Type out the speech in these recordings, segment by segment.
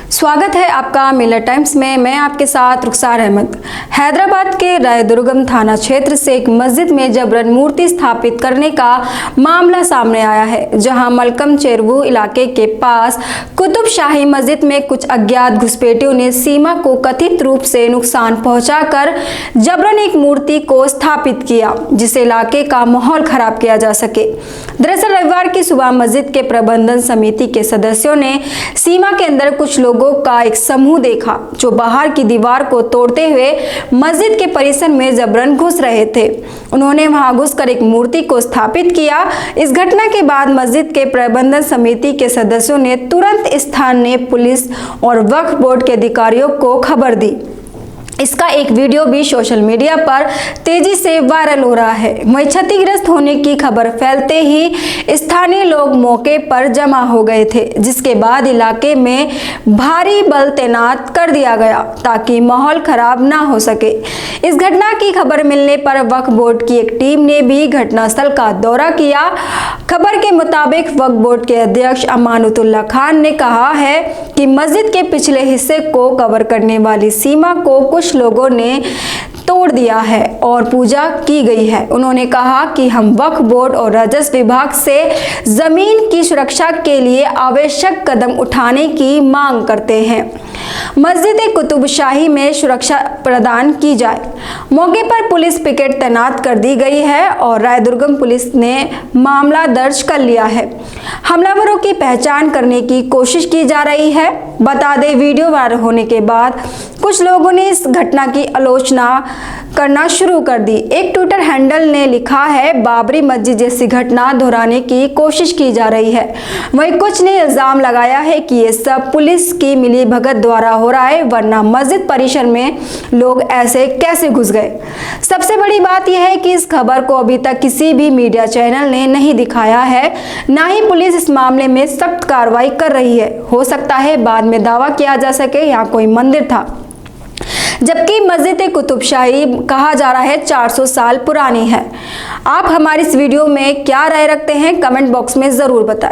स्वागत है आपका मिलर टाइम्स में। मैं आपके साथ रुखसार अहमद। हैदराबाद के रायदुर्गम थाना क्षेत्र से एक मस्जिद में जबरन मूर्ति स्थापित करने का मामला सामने आया है, जहां मलकम चेरवू इलाके के पास कुतुब शाही मस्जिद में कुछ अज्ञात घुसपैठियों ने सीमा को कथित रूप से नुकसान पहुंचाकर जबरन एक मूर्ति को स्थापित किया, जिससे इलाके का माहौल खराब किया जा सके। दरअसल रविवार की सुबह मस्जिद के प्रबंधन समिति के सदस्यों ने सीमा के अंदर कुछ लोगों का एक समूह देखा, जो बाहर की दीवार को तोड़ते हुए मस्जिद के परिसर में जबरन घुस रहे थे। उन्होंने वहां घुसकर एक मूर्ति को स्थापित किया। इस घटना के बाद मस्जिद के प्रबंधन समिति के सदस्यों ने तुरंत स्थानीय पुलिस और वक्फ बोर्ड के अधिकारियों को खबर दी। इसका एक वीडियो भी सोशल मीडिया पर तेजी से वायरल हो रहा है। वहीं क्षतिग्रस्त होने की खबर फैलते ही स्थानीय लोग मौके पर जमा हो गए थे, जिसके बाद इलाके में भारी बल तैनात कर दिया गया ताकि माहौल खराब ना हो सके। इस घटना की खबर मिलने पर वक्फ बोर्ड की एक टीम ने भी घटनास्थल का दौरा किया। खबर के मुताबिक वक्फ बोर्ड के अध्यक्ष अमानतुल्लाह खान ने कहा है कि मस्जिद के पिछले हिस्से को कवर करने वाली सीमा को कुछ लोगों ने तोड़ दिया है और पूजा की गई है। उन्होंने कहा कि हम वक्फ बोर्ड और राजस्व विभाग से जमीन की सुरक्षा के लिए आवश्यक कदम उठाने की मांग करते हैं। मस्जिद कुतुब शाही में सुरक्षा प्रदान की जाए। मौके पर पुलिस पिकेट तैनात कर दी गई है और रायदुर्गम पुलिस ने मामला दर्ज कर लिया है। हमलावरों की पहचान करने की कोशिश की जा रही है। बता दें, वीडियो वायरल होने के बाद कुछ लोगों ने इस घटना की आलोचना करना शुरू कर दी। एक ट्विटर हैंडल ने लिखा है, बाबरी मस्जिद जैसी घटना दोहराने की कोशिश की जा रही है। वहीं कुछ ने इल्जाम लगाया है कि ये सब पुलिस की मिलीभगत द्वारा हो रहा है, वरना मस्जिद परिसर में लोग ऐसे कैसे घुस गए। सबसे बड़ी बात यह है कि इस खबर को अभी तक किसी भी मीडिया चैनल ने नहीं दिखाया है, ना ही पुलिस इस मामले में सख्त कार्रवाई कर रही है। हो सकता है बाद में दावा किया जा सके यहाँ कोई मंदिर था, जबकि मस्जिद कुतुब शाही कहा जा रहा है 400 साल पुरानी है। आप हमारी इस वीडियो में क्या राय रखते हैं, कमेंट बॉक्स में जरूर बताएं।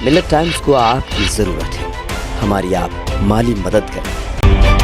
मिलर टाइम्स को आपकी जरूरत है, हमारी आप माली मदद करें।